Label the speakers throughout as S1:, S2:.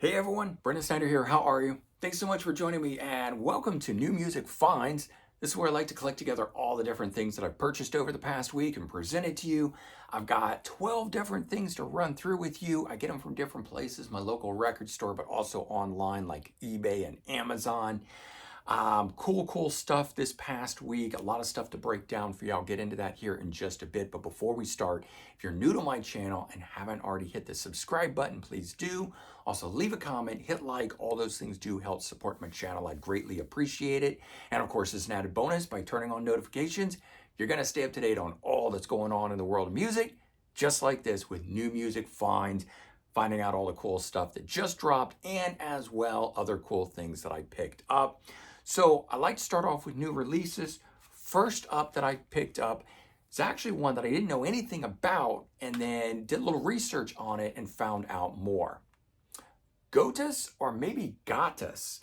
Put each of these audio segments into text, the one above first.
S1: Hey everyone, Brendan Snyder here. How are you? Thanks so much for joining me and welcome to New Music Finds. This is where I like to collect together all the different things that I've purchased over the past week and present it to you. I've got 12 different things to run through with you. I get them from different places, my local record store, but also online like eBay and Amazon. Cool stuff this past week. A lot of stuff to break down for you. I'll get into that here in just a bit. But before we start, if you're new to my channel and haven't already hit the subscribe button, please do. Also, leave a comment, hit like. All those things do help support my channel. I'd greatly appreciate it. And of course, as an added bonus, by turning on notifications, you're going to stay up to date on all that's going on in the world of music, just like this with New Music Finds, finding out all the cool stuff that just dropped, and as well, other cool things that I picked up. So I like to start off with new releases. First up that I picked up is actually one that I didn't know anything about and then did a little research on it and found out more. Gotus or maybe Gotus.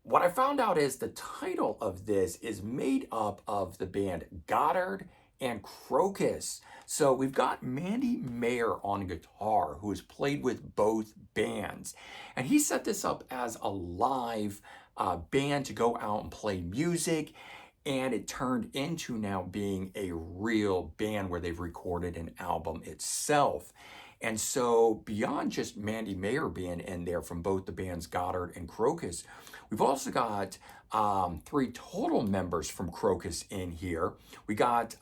S1: What I found out is the title of this is made up of the band Goddard and Crocus. So we've got Mandy Mayer on guitar, who has played with both bands. And he set this up as a live band to go out and play music. And it turned into now being a real band where they've recorded an album itself. And so beyond just Mandy Mayer being in there from both the bands Goddard and Crocus, we've also got three total members from Crocus in here. We got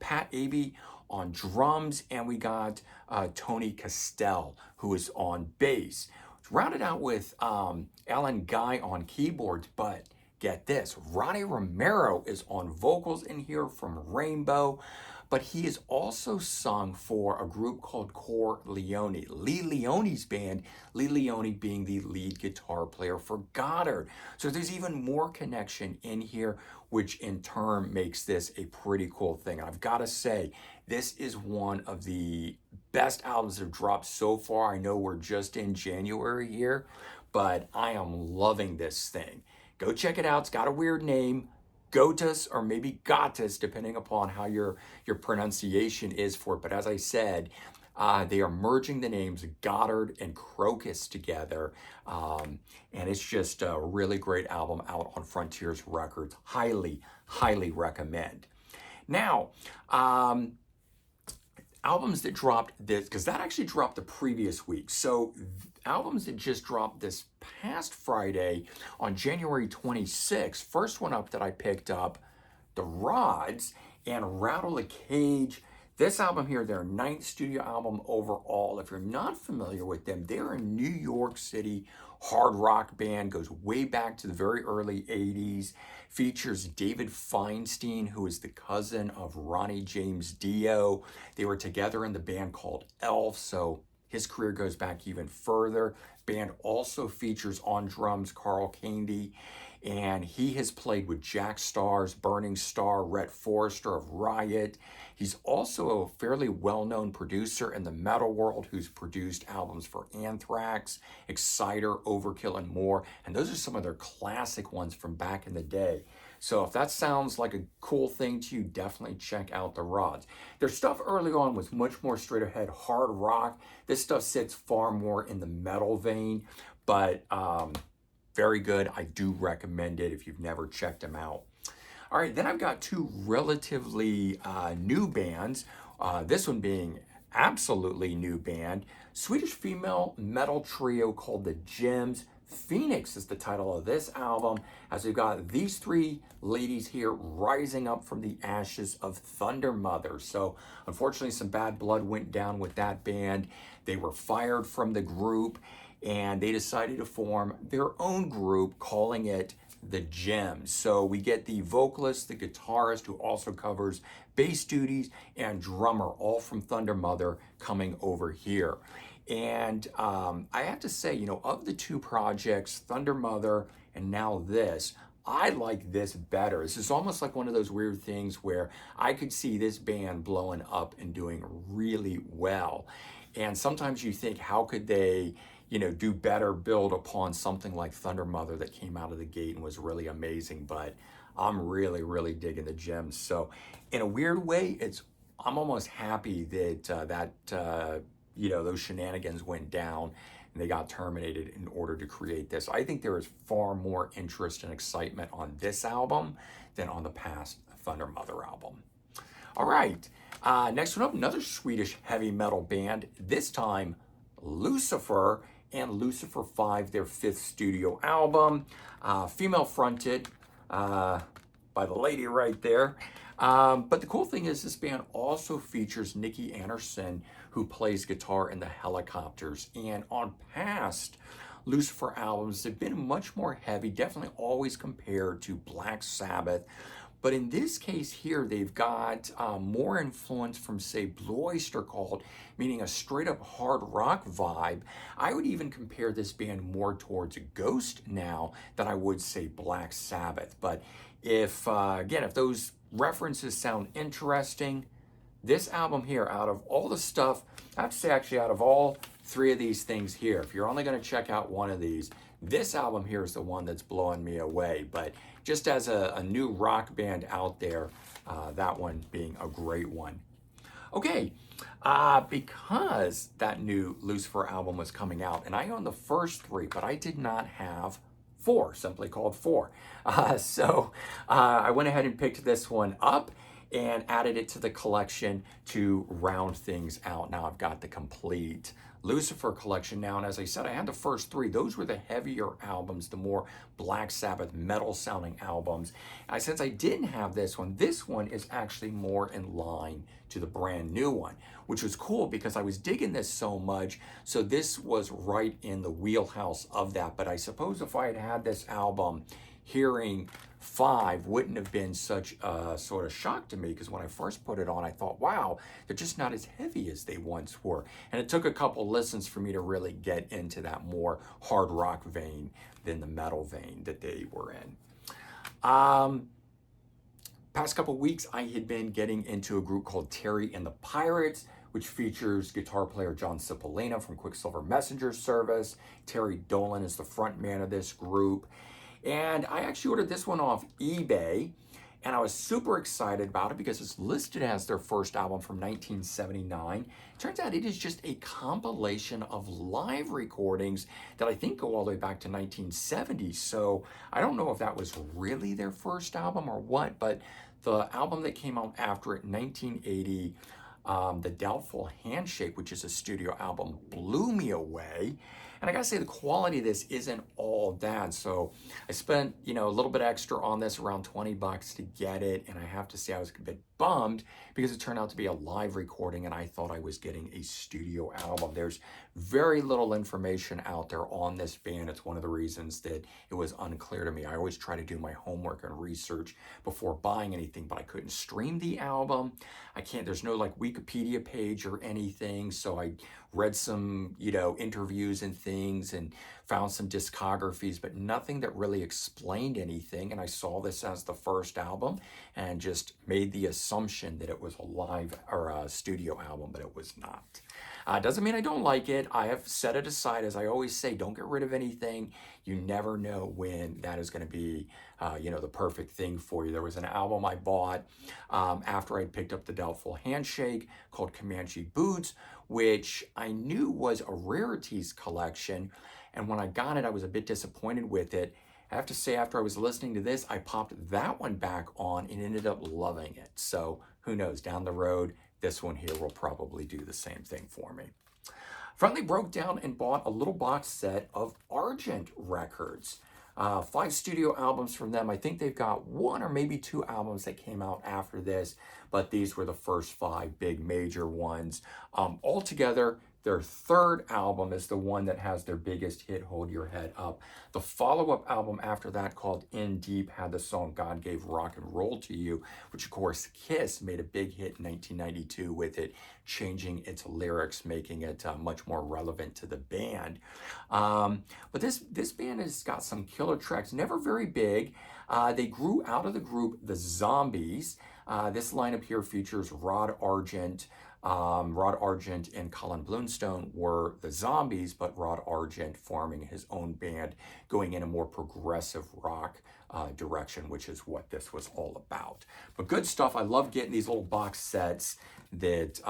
S1: Pat Abey on drums, and we got Tony Castell, who is on bass. It's rounded out with Alan Guy on keyboards, but get this, Ronnie Romero is on vocals in here from Rainbow, but he is also sung for a group called Core Leone, Lee Leone's band, Lee Leone being the lead guitar player for Goddard. So there's even more connection in here, which in turn makes this a pretty cool thing. I've got to say, this is one of the best albums that have dropped so far. I know we're just in January here, but I am loving this thing. Go check it out. It's got a weird name, Gotus or maybe Gotus, depending upon how your pronunciation is for it. But as I said, they are merging the names Goddard and Crocus together. And it's just a really great album out on Frontiers Records. Highly recommend. Now, albums that dropped this, because that actually dropped the previous week. So albums that just dropped this past Friday on January 26th. First one up that I picked up, The Rods and Rattle a Cage. This album here, their 9th studio album overall. If you're not familiar with them, they're a New York City hard rock band, goes way back to the very early 80s, features David Feinstein, who is the cousin of Ronnie James Dio. They were together in the band called Elf, so his career goes back even further. Band also features on drums Carl Candy, and he has played with Jack Starrs, Burning Star, Rhett Forrester of Riot. He's also a fairly well-known producer in the metal world who's produced albums for Anthrax, Exciter, Overkill, and more. And those are some of their classic ones from back in the day. So if that sounds like a cool thing to you, definitely check out The Rods. Their stuff early on was much more straight ahead hard rock. This stuff sits far more in the metal vein, but very good. I do recommend it if you've never checked them out. All right, then I've got two relatively new bands. This one being absolutely new band. Swedish female metal trio called the Gems. Phoenix is the title of this album, as we've got these three ladies here rising up from the ashes of Thunder Mother. So unfortunately, some bad blood went down with that band. They were fired from the group, and they decided to form their own group, calling it the Gems. So we get the vocalist, the guitarist, who also covers bass duties, and drummer, all from Thunder Mother, coming over here. And I have to say, you know, of the two projects, Thunder Mother and now this, I like this better. This is almost like one of those weird things where I could see this band blowing up and doing really well. And sometimes you think, how could they, you know, do better, build upon something like Thunder Mother that came out of the gate and was really amazing. But I'm really digging the Gems. So in a weird way, I'm almost happy that you know, those shenanigans went down and they got terminated in order to create this. I think there is far more interest and excitement on this album than on the past Thunder Mother album. All right, next one up, another Swedish heavy metal band, this time Lucifer, and Lucifer 5, their 5th studio album, female fronted by the lady right there. But the cool thing is this band also features Nikki Anderson, who plays guitar in the Helicopters. And on past Lucifer albums, they've been much more heavy, definitely always compared to Black Sabbath. But in this case here, they've got more influence from, say, Blue Oyster Cult, meaning a straight up hard rock vibe. I would even compare this band more towards Ghost now than I would, say, Black Sabbath. But if, again, if those references sound interesting, this album here, out of all the stuff, I have to say actually out of all 3 of these things here, if you're only going to check out one of these, this album here is the one that's blowing me away. But just as a new rock band out there, that one being a great one. Okay, because that new Lucifer album was coming out, and I owned the first 3, but I did not have 4, simply called 4. So I went ahead and picked this one up and added it to the collection to round things out. Now I've got the complete Lucifer collection now, and as I said, I had the first 3. Those were the heavier albums, the more Black Sabbath metal sounding albums. Since I didn't have this one is actually more in line to the brand new one, which was cool because I was digging this so much, so this was right in the wheelhouse of that. But I suppose if I had had this album, hearing 5 wouldn't have been such a sort of shock to me, because when I first put it on, I thought, wow, they're just not as heavy as they once were. And it took a couple listens for me to really get into that more hard rock vein than the metal vein that they were in. Past couple weeks, I had been getting into a group called Terry and the Pirates, which features guitar player John Cipollina from Quicksilver Messenger Service. Terry Dolan is the front man of this group. And I actually ordered this one off eBay, and I was super excited about it because it's listed as their first album from 1979. Turns out it is just a compilation of live recordings that I think go all the way back to 1970. So I don't know if that was really their first album or what, but the album that came out after it in 1980, The Doubtful Handshake, which is a studio album, blew me away. And I gotta say, the quality of this isn't all that. So I spent, a little bit extra on this, around 20 bucks to get it. And I have to say I was a bit bummed because it turned out to be a live recording and I thought I was getting a studio album. There's very little information out there on this band. It's one of the reasons that it was unclear to me. I always try to do my homework and research before buying anything, but I couldn't stream the album. There's no like Wikipedia page or anything. So I read some, interviews and things and found some discographies, but nothing that really explained anything. And I saw this as the first album and just made the assumption that it was a live or a studio album, but it was not. Doesn't mean I don't like it. I have set it aside. As I always say, don't get rid of anything. You never know when that is going to be, the perfect thing for you. There was an album I bought after I picked up The Doubtful Handshake called Comanche Boots, which I knew was a rarities collection. And when I got it, I was a bit disappointed with it. I have to say, after I was listening to this, I popped that one back on and ended up loving it. So who knows, down the road, this one here will probably do the same thing for me. Finally broke down and bought a little box set of Argent Records. 5 studio albums from them. I think they've got 1 or maybe 2 albums that came out after this, but these were the first 5 big major ones. Altogether, their 3rd album is the one that has their biggest hit, Hold Your Head Up. The follow-up album after that, called In Deep, had the song God Gave Rock and Roll to You, which of course Kiss made a big hit in 1992 with it, changing its lyrics, making it much more relevant to the band. But this band has got some killer tracks, never very big. They grew out of the group The Zombies. This lineup here features Rod Argent. Rod Argent and Colin Blunstone were the Zombies, but Rod Argent forming his own band, going in a more progressive rock direction, which is what this was all about. But good stuff. I love getting these little box sets that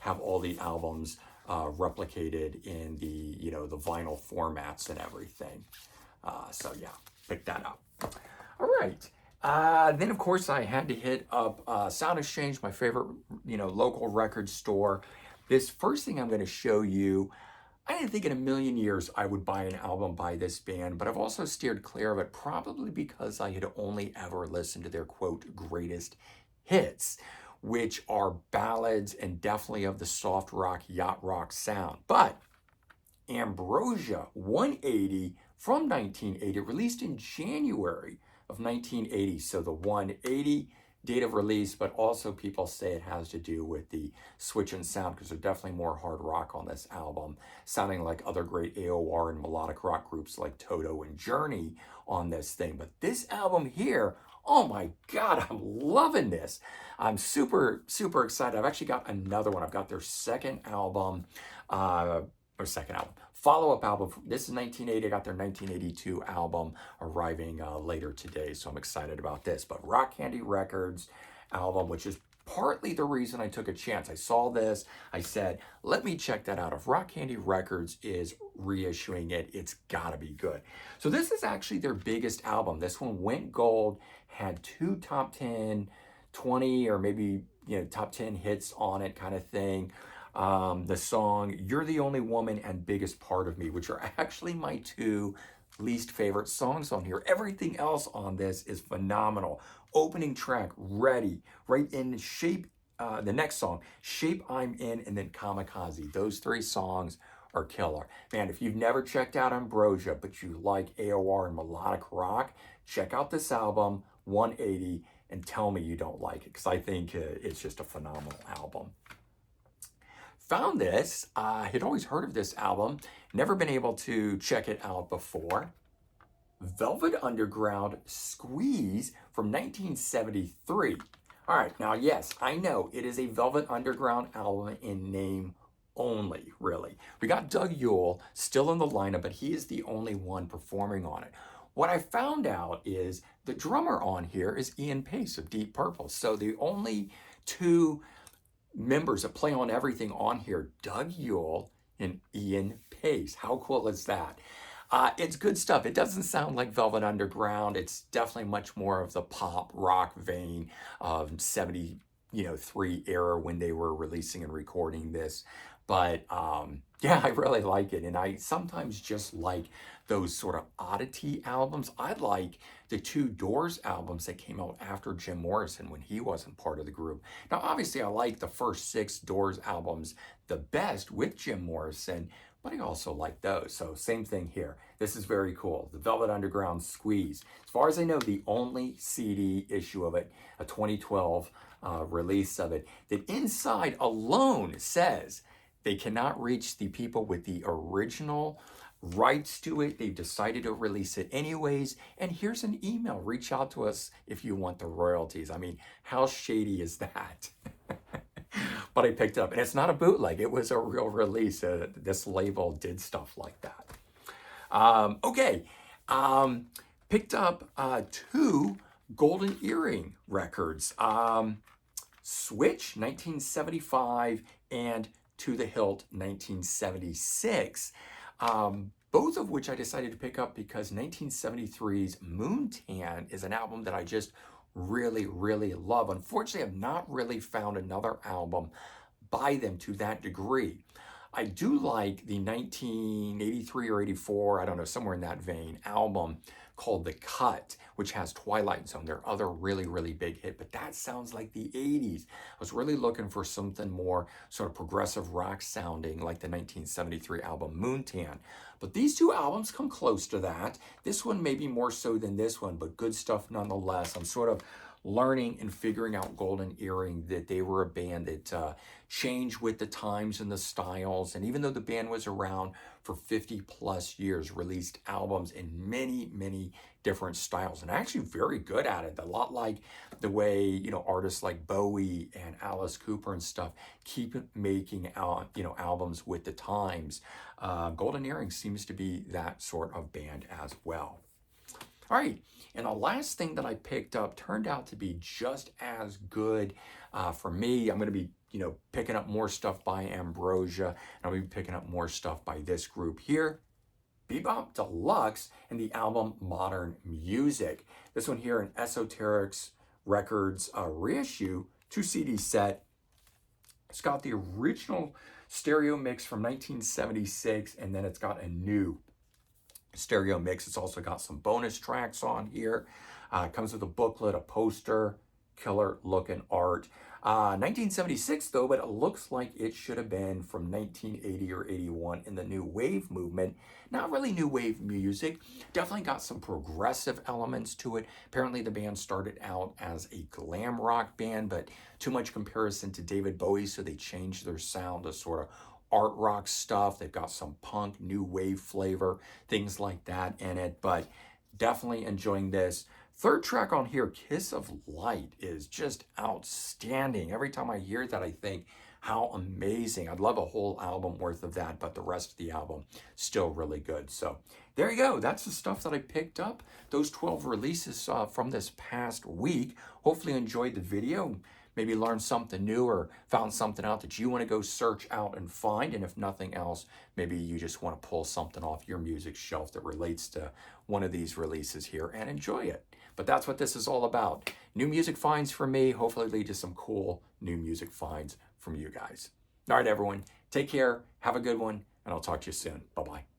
S1: have all the albums replicated in the, the vinyl formats and everything. So yeah, pick that up. All right. Then of course I had to hit up Sound Exchange, my favorite, local record store. This first thing I'm going to show you, I didn't think in a million years I would buy an album by this band, but I've also steered clear of it probably because I had only ever listened to their quote greatest hits, which are ballads and definitely of the soft rock, yacht rock sound. But Ambrosia 180 from 1980, released in January of 1980. So the 180 date of release, but also people say it has to do with the switch in sound because there's definitely more hard rock on this album, sounding like other great AOR and melodic rock groups like Toto and Journey on this thing. But this album here, oh my God, I'm loving this. I'm super, super excited. I've actually got another one. I've got their second album, follow-up album. This is 1980. I got their 1982 album arriving later today, so I'm excited about this. But Rock Candy Records album, which is partly the reason I took a chance. I saw this, I said, let me check that out. If Rock Candy Records is reissuing it, it's gotta be good. So this is actually their biggest album. This one went gold, had 2 top 10, 20, or maybe top 10 hits on it kind of thing. The song You're the Only Woman and Biggest Part of Me, which are actually my 2 least favorite songs on here. Everything else on this is phenomenal. Opening track, Ready, right in Shape, the next song, Shape I'm In, and then Kamikaze. Those 3 songs are killer. Man, if you've never checked out Ambrosia, but you like AOR and melodic rock, check out this album, 180, and tell me you don't like it, because I think it's just a phenomenal album. Found this, had always heard of this album, never been able to check it out before. Velvet Underground Squeeze from 1973. All right, now yes, I know it is a Velvet Underground album in name only, really. We got Doug Yule still in the lineup, but he is the only one performing on it. What I found out is the drummer on here is Ian Pace of Deep Purple. So the only 2 members that play on everything on here, Doug Yule and Ian Pace. How cool is that? It's good stuff. It doesn't sound like Velvet Underground. It's definitely much more of the pop rock vein of 73 era when they were releasing and recording this. But yeah, I really like it. And I sometimes just like those sort of oddity albums. I like the 2 Doors albums that came out after Jim Morrison when he wasn't part of the group. Now, obviously, I like the first 6 Doors albums the best with Jim Morrison, but I also like those. So same thing here. This is very cool. The Velvet Underground Squeeze. As far as I know, the only CD issue of it, a 2012 release of it, that inside alone says they cannot reach the people with the original rights to it. They've decided to release it anyways. And here's an email. Reach out to us if you want the royalties. I mean, how shady is that? But I picked it up. And it's not a bootleg. It was a real release. This label did stuff like that. Okay. Picked up 2 Golden Earring records. Switch, 1975, and To the Hilt, 1976. Both of which I decided to pick up because 1973's Moontan is an album that I just really, really love. Unfortunately, I've not really found another album by them to that degree. I do like the 1983 or 84, I don't know, somewhere in that vein, album called The Cut, which has Twilight Zone, their other really, really big hit, but that sounds like the 80s. I was really looking for something more sort of progressive rock sounding like the 1973 album Moontan. But these 2 albums come close to that. This one maybe more so than this one, but good stuff nonetheless. I'm sort of learning and figuring out Golden Earring that they were a band that changed with the times and the styles. And even though the band was around for 50 plus years, released albums in many, many different styles, and actually very good at it. A lot like the way, artists like Bowie and Alice Cooper and stuff keep making albums with the times. Golden Earring seems to be that sort of band as well. All right, and the last thing that I picked up turned out to be just as good for me. I'm going to be, picking up more stuff by Ambrosia, and I'll be picking up more stuff by this group here, Be-Bop Deluxe, and the album Modern Music. This one here, an Esoterics Records reissue, 2 CD set. It's got the original stereo mix from 1976, and then it's got a new stereo mix. It's also got some bonus tracks on here. It comes with a booklet, a poster, killer looking art. 1976 though, but it looks like it should have been from 1980 or 81 in the new wave movement. Not really new wave music, definitely got some progressive elements to it. Apparently the band started out as a glam rock band, but too much comparison to David Bowie, so they changed their sound to sort of art rock stuff. They've got some punk, new wave flavor, things like that in it, but definitely enjoying this. Third track on here, Kiss of Light, is just outstanding. Every time I hear that, I think, how amazing. I'd love a whole album worth of that, but the rest of the album, still really good. So there you go. That's the stuff that I picked up. Those 12 releases from this past week. Hopefully you enjoyed the video. Maybe learned something new or found something out that you want to go search out and find. And if nothing else, maybe you just want to pull something off your music shelf that relates to one of these releases here and enjoy it. But that's what this is all about. New music finds from me, hopefully lead to some cool new music finds from you guys. All right, everyone, take care, have a good one, and I'll talk to you soon. Bye-bye.